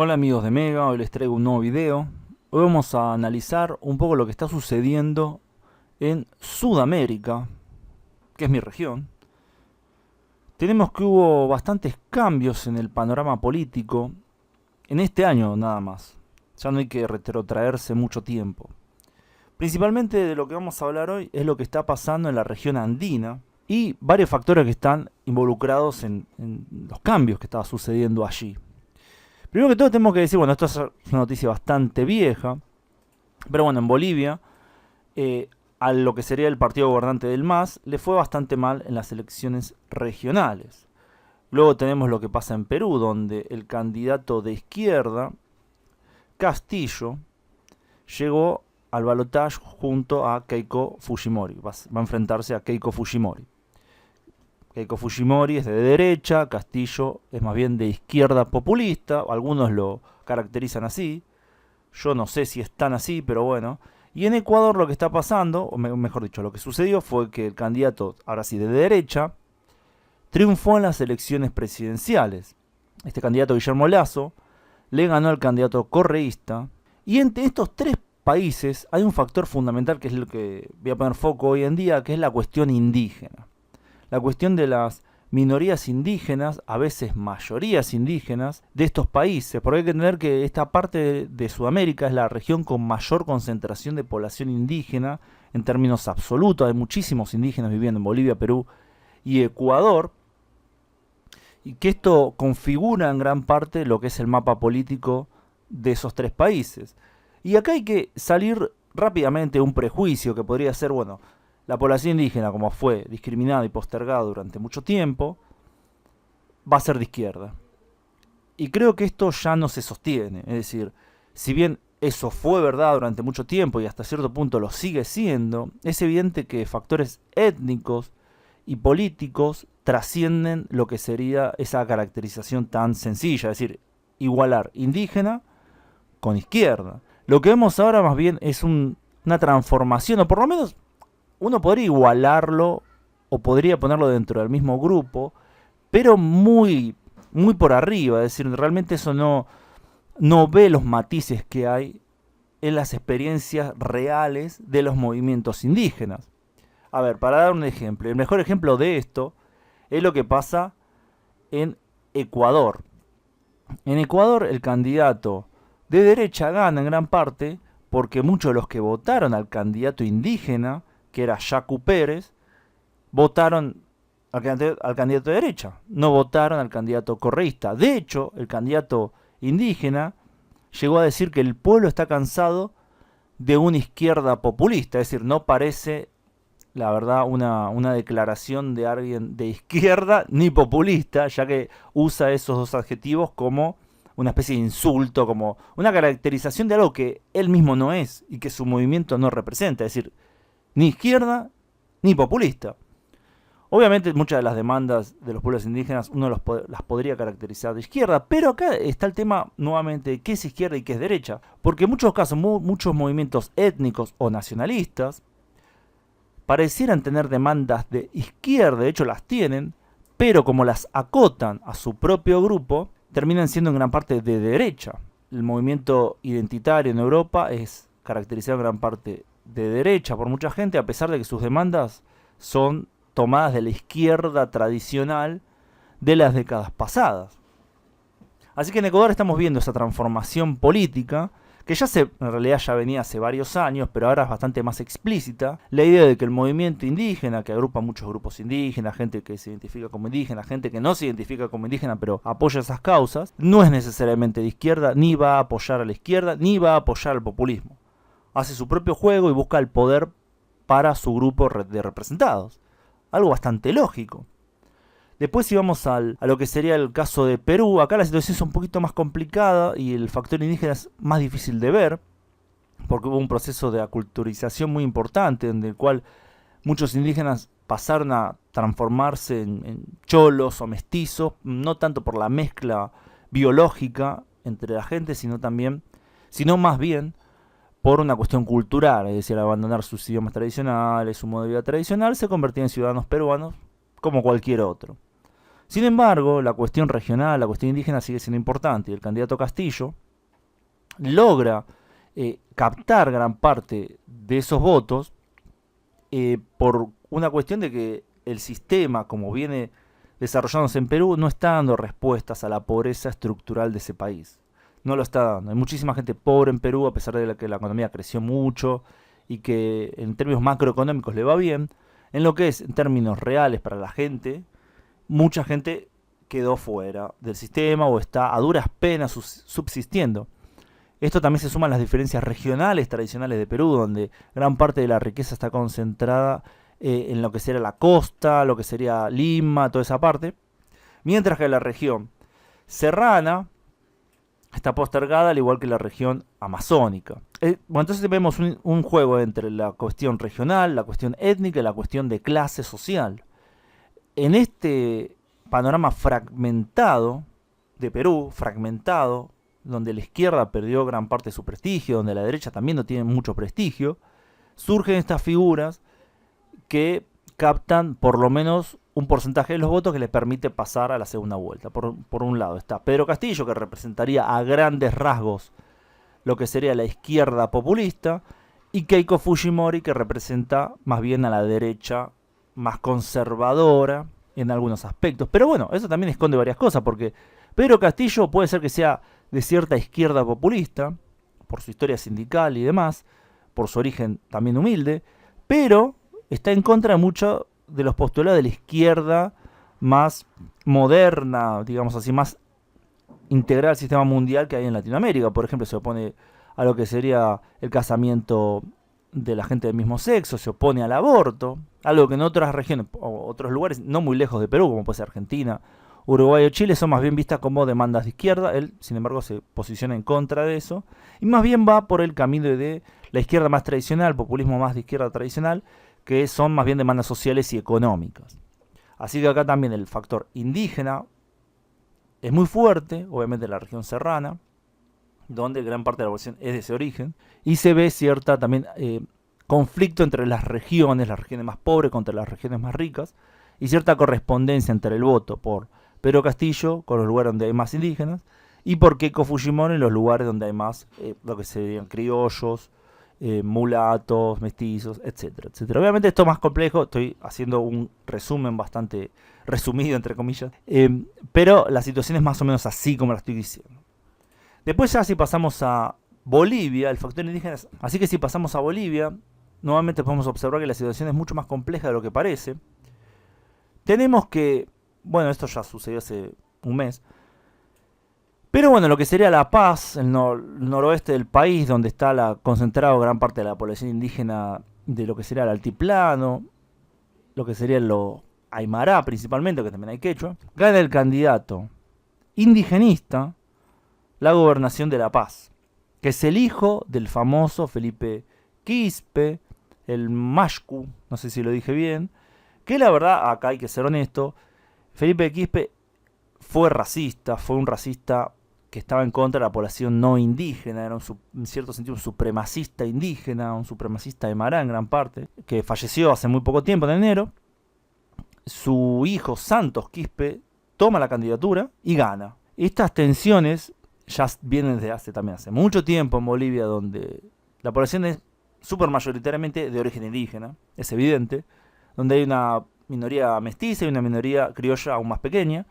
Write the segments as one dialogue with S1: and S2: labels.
S1: Hola amigos de Mega, hoy les traigo un nuevo video. Hoy vamos a analizar un poco lo que está sucediendo en Sudamérica, que es mi región. Tenemos que hubo bastantes cambios en el panorama político en este año nada más. Ya no hay que retrotraerse mucho tiempo. Principalmente de lo que vamos a hablar hoy es lo que está pasando en la región andina y varios factores que están involucrados en los cambios que estaba sucediendo allí. Primero que todo tenemos que decir, bueno, esto es una noticia bastante vieja, pero bueno, en Bolivia, a lo que sería el partido gobernante del MAS, le fue bastante mal en las elecciones regionales. Luego tenemos lo que pasa en Perú, donde el candidato de izquierda, Castillo, llegó al balotaje junto a Keiko Fujimori. Va a enfrentarse a Keiko Fujimori. Keiko Fujimori es de derecha, Castillo es más bien de izquierda populista, algunos lo caracterizan así, yo no sé si es tan así, pero bueno. Y en Ecuador lo que está pasando, o mejor dicho, lo que sucedió fue que el candidato, ahora sí de derecha, triunfó en las elecciones presidenciales. Este candidato Guillermo Lasso le ganó al candidato correísta, y entre estos tres países hay un factor fundamental que es lo que voy a poner foco hoy en día, que es la cuestión indígena. La cuestión de las minorías indígenas, a veces mayorías indígenas, de estos países, porque hay que entender que esta parte de Sudamérica es la región con mayor concentración de población indígena en términos absolutos. Hay muchísimos indígenas viviendo en Bolivia, Perú y Ecuador, y que esto configura en gran parte lo que es el mapa político de esos tres países. Y acá hay que salir rápidamente de un prejuicio que podría ser, bueno, la población indígena, como fue discriminada y postergada durante mucho tiempo, va a ser de izquierda. Y creo que esto ya no se sostiene. Es decir, si bien eso fue verdad durante mucho tiempo y hasta cierto punto lo sigue siendo, es evidente que factores étnicos y políticos trascienden lo que sería esa caracterización tan sencilla, es decir, igualar indígena con izquierda. Lo que vemos ahora más bien es una transformación, o por lo menos uno podría igualarlo o podría ponerlo dentro del mismo grupo, pero muy por arriba. Es decir, realmente eso no ve los matices que hay en las experiencias reales de los movimientos indígenas. A ver, para dar un ejemplo, el mejor ejemplo de esto es lo que pasa en Ecuador. En Ecuador el candidato de derecha gana en gran parte porque muchos de los que votaron al candidato indígena, que era Yacu Pérez, votaron al candidato de derecha, no votaron al candidato correísta. De hecho, el candidato indígena llegó a decir que el pueblo está cansado de una izquierda populista, es decir, no parece, la verdad, una declaración de alguien de izquierda ni populista, ya que usa esos dos adjetivos como una especie de insulto, como una caracterización de algo que él mismo no es y que su movimiento no representa, es decir, ni izquierda ni populista. Obviamente muchas de las demandas de los pueblos indígenas uno las podría caracterizar de izquierda, pero acá está el tema nuevamente de qué es izquierda y qué es derecha, porque en muchos casos muchos movimientos étnicos o nacionalistas parecieran tener demandas de izquierda, de hecho las tienen, pero como las acotan a su propio grupo, terminan siendo en gran parte de derecha. El movimiento identitario en Europa es caracterizado en gran parte de derecha por mucha gente, a pesar de que sus demandas son tomadas de la izquierda tradicional de las décadas pasadas. Así que en Ecuador estamos viendo esa transformación política que en realidad ya venía hace varios años, pero ahora es bastante más explícita, la idea de que el movimiento indígena, que agrupa muchos grupos indígenas, gente que se identifica como indígena, gente que no se identifica como indígena, pero apoya esas causas, no es necesariamente de izquierda, ni va a apoyar a la izquierda, ni va a apoyar al populismo. Hace su propio juego y busca el poder para su grupo de representados. Algo bastante lógico. Después si vamos a lo que sería el caso de Perú, acá la situación es un poquito más complicada y el factor indígena es más difícil de ver, porque hubo un proceso de aculturización muy importante, en el cual muchos indígenas pasaron a transformarse en cholos o mestizos, no tanto por la mezcla biológica entre la gente, sino más bien por una cuestión cultural, es decir, al abandonar sus idiomas tradicionales, su modo de vida tradicional, se convertían en ciudadanos peruanos como cualquier otro. Sin embargo, la cuestión regional, la cuestión indígena sigue siendo importante y el candidato Castillo logra captar gran parte de esos votos por una cuestión de que el sistema, como viene desarrollándose en Perú, no está dando respuestas a la pobreza estructural de ese país. No lo está dando. Hay muchísima gente pobre en Perú, a pesar de que la economía creció mucho y que en términos macroeconómicos le va bien. En lo que es, en términos reales para la gente, mucha gente quedó fuera del sistema o está a duras penas subsistiendo. Esto también se suma a las diferencias regionales tradicionales de Perú, donde gran parte de la riqueza está concentrada en lo que sería la costa, lo que sería Lima, toda esa parte. Mientras que la región serrana está postergada, al igual que la región amazónica. Bueno, entonces vemos un juego entre la cuestión regional, la cuestión étnica y la cuestión de clase social. En este panorama fragmentado de Perú, fragmentado, donde la izquierda perdió gran parte de su prestigio, donde la derecha también no tiene mucho prestigio, surgen estas figuras que captan por lo menos un porcentaje de los votos que le permite pasar a la segunda vuelta. Por un lado está Pedro Castillo, que representaría a grandes rasgos lo que sería la izquierda populista, y Keiko Fujimori, que representa más bien a la derecha más conservadora en algunos aspectos. Pero bueno, eso también esconde varias cosas, porque Pedro Castillo puede ser que sea de cierta izquierda populista, por su historia sindical y demás, por su origen también humilde, pero está en contra de muchos de los postulados de la izquierda más moderna, digamos así, más integral al sistema mundial que hay en Latinoamérica. Por ejemplo, se opone a lo que sería el casamiento de la gente del mismo sexo, se opone al aborto, algo que en otras regiones o otros lugares no muy lejos de Perú, como puede ser Argentina, Uruguay o Chile, son más bien vistas como demandas de izquierda. Él, sin embargo, se posiciona en contra de eso y más bien va por el camino de la izquierda más tradicional, populismo más de izquierda tradicional, que son más bien demandas sociales y económicas. Así que acá también el factor indígena es muy fuerte, obviamente en la región serrana, donde gran parte de la población es de ese origen, y se ve cierta también conflicto entre las regiones más pobres contra las regiones más ricas, y cierta correspondencia entre el voto por Pedro Castillo, con los lugares donde hay más indígenas, y por Keiko Fujimori en los lugares donde hay más lo que serían criollos, mulatos, mestizos, etcétera, etcétera. Obviamente esto es más complejo, estoy haciendo un resumen bastante resumido, entre comillas, pero la situación es más o menos así como la estoy diciendo. Después ya si pasamos a Bolivia, el factor indígena, así que si pasamos a Bolivia, nuevamente podemos observar que la situación es mucho más compleja de lo que parece. Tenemos que, bueno, esto ya sucedió hace un mes, pero bueno, lo que sería La Paz, el noroeste del país, donde está concentrado gran parte de la población indígena de lo que sería el altiplano, lo que sería lo Aymara principalmente, que también hay quechua, gana el candidato indigenista la gobernación de La Paz, que es el hijo del famoso Felipe Quispe, el Mashku, no sé si lo dije bien, que la verdad, acá hay que ser honesto, Felipe Quispe fue racista, fue un racista que estaba en contra de la población no indígena, era en cierto sentido un supremacista indígena, un supremacista aymara en gran parte, que falleció hace muy poco tiempo, en enero. Su hijo Santos Quispe toma la candidatura y gana. Estas tensiones ya vienen desde hace mucho tiempo en Bolivia, donde la población es súper mayoritariamente de origen indígena, es evidente, donde hay una minoría mestiza y una minoría criolla aún más pequeña.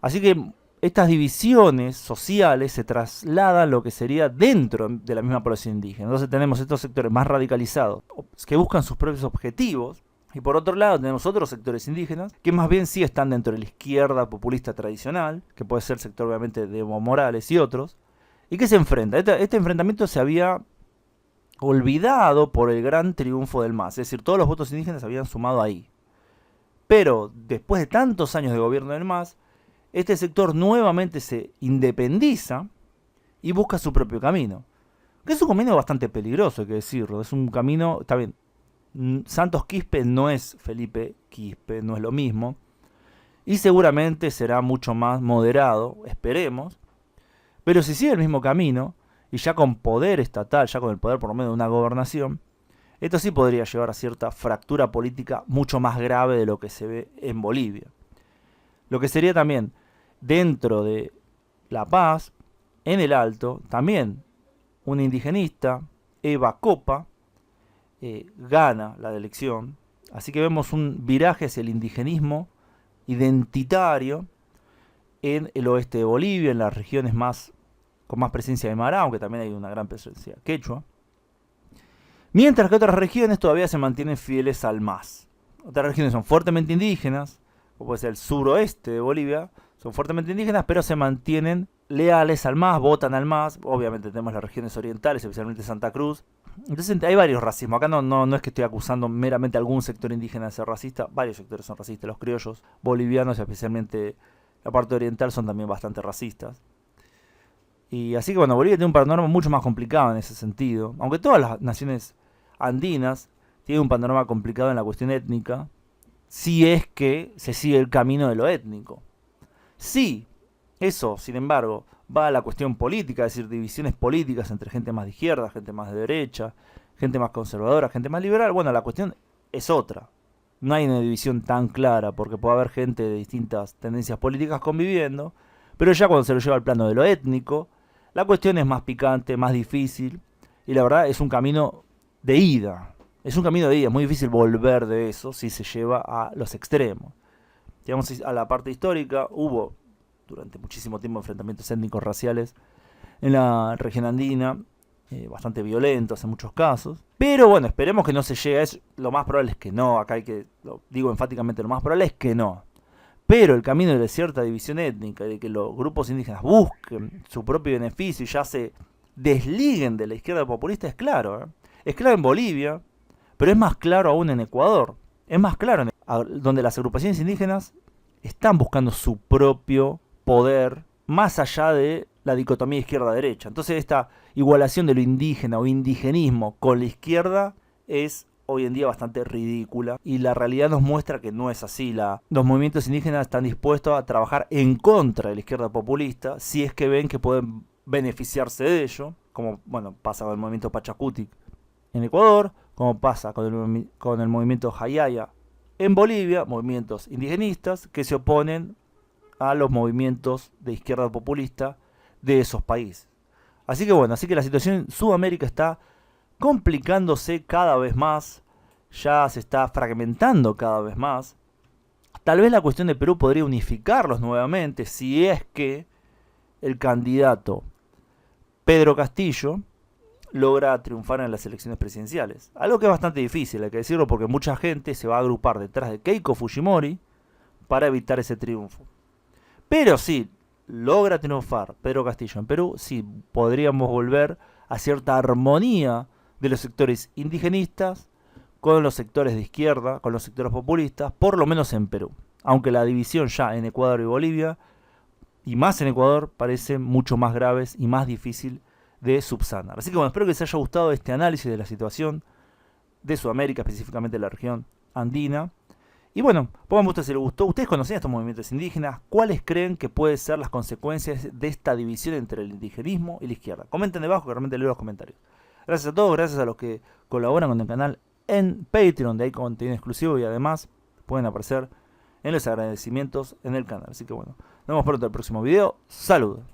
S1: Así que estas divisiones sociales se trasladan a lo que sería dentro de la misma población indígena. Entonces tenemos estos sectores más radicalizados que buscan sus propios objetivos, y por otro lado tenemos otros sectores indígenas que más bien sí están dentro de la izquierda populista tradicional, que puede ser el sector obviamente de Evo Morales y otros, y que se enfrenta. Este enfrentamiento se había olvidado por el gran triunfo del MAS, es decir, todos los votos indígenas se habían sumado ahí. Pero después de tantos años de gobierno del MAS, este sector nuevamente se independiza y busca su propio camino. Que es un camino bastante peligroso, hay que decirlo. Es un camino, está bien, Santos Quispe no es Felipe Quispe, no es lo mismo. Y seguramente será mucho más moderado, esperemos. Pero si sigue el mismo camino, y ya con poder estatal, ya con el poder por lo menos de una gobernación, esto sí podría llevar a cierta fractura política mucho más grave de lo que se ve en Bolivia. Lo que sería también dentro de La Paz, en el Alto, también un indigenista, Eva Copa, gana la elección. Así que vemos un viraje hacia el indigenismo identitario en el oeste de Bolivia, en las regiones con más presencia de Aymara, aunque también hay una gran presencia quechua. Mientras que otras regiones todavía se mantienen fieles al MAS. Otras regiones son fuertemente indígenas, como puede ser el suroeste de Bolivia, son fuertemente indígenas, pero se mantienen leales al MAS, votan al MAS. Obviamente tenemos las regiones orientales, especialmente Santa Cruz. Entonces hay varios racismos. Acá no es que estoy acusando meramente a algún sector indígena de ser racista. Varios sectores son racistas. Los criollos bolivianos, especialmente la parte oriental, son también bastante racistas. Y así que bueno, Bolivia tiene un panorama mucho más complicado en ese sentido. Aunque todas las naciones andinas tienen un panorama complicado en la cuestión étnica, si es que se sigue el camino de lo étnico. Sí, eso, sin embargo, va a la cuestión política, es decir, divisiones políticas entre gente más de izquierda, gente más de derecha, gente más conservadora, gente más liberal. Bueno, la cuestión es otra. No hay una división tan clara, porque puede haber gente de distintas tendencias políticas conviviendo, pero ya cuando se lo lleva al plano de lo étnico, la cuestión es más picante, más difícil, y la verdad es un camino de ida. Es un camino de ida, es muy difícil volver de eso si se lleva a los extremos. Digamos, a la parte histórica, hubo durante muchísimo tiempo enfrentamientos étnicos raciales en la región andina, bastante violentos en muchos casos. Pero bueno, esperemos que no se llegue a eso. Lo más probable es que no, acá lo digo enfáticamente, lo más probable es que no. Pero el camino de cierta división étnica, de que los grupos indígenas busquen su propio beneficio y ya se desliguen de la izquierda populista, es claro. Es claro en Bolivia, pero es más claro aún en Ecuador. Es más claro donde las agrupaciones indígenas están buscando su propio poder más allá de la dicotomía izquierda-derecha. Entonces esta igualación de lo indígena o indigenismo con la izquierda es hoy en día bastante ridícula, y la realidad nos muestra que no es así. Los movimientos indígenas están dispuestos a trabajar en contra de la izquierda populista si es que ven que pueden beneficiarse de ello, como bueno, pasa con el movimiento Pachacutic en Ecuador, como pasa con el movimiento Hayaya en Bolivia, movimientos indigenistas que se oponen a los movimientos de izquierda populista de esos países. Así que bueno, la situación en Sudamérica está complicándose cada vez más, ya se está fragmentando cada vez más. Tal vez la cuestión de Perú podría unificarlos nuevamente si es que el candidato Pedro Castillo logra triunfar en las elecciones presidenciales. Algo que es bastante difícil, hay que decirlo, porque mucha gente se va a agrupar detrás de Keiko Fujimori para evitar ese triunfo. Pero si logra triunfar Pedro Castillo en Perú, sí podríamos volver a cierta armonía de los sectores indigenistas con los sectores de izquierda, con los sectores populistas, por lo menos en Perú. Aunque la división ya en Ecuador y Bolivia, y más en Ecuador, parece mucho más graves y más difícil de subsanar. Así que bueno, espero que les haya gustado este análisis de la situación de Sudamérica, específicamente de la región andina. Y bueno, pónganme ustedes si les gustó. ¿Ustedes conocían estos movimientos indígenas? ¿Cuáles creen que pueden ser las consecuencias de esta división entre el indigenismo y la izquierda? Comenten debajo, que realmente leo los comentarios. Gracias a todos, gracias a los que colaboran con el canal en Patreon, de ahí contenido exclusivo, y además pueden aparecer en los agradecimientos en el canal. Así que bueno, nos vemos pronto en el próximo video. Saludos.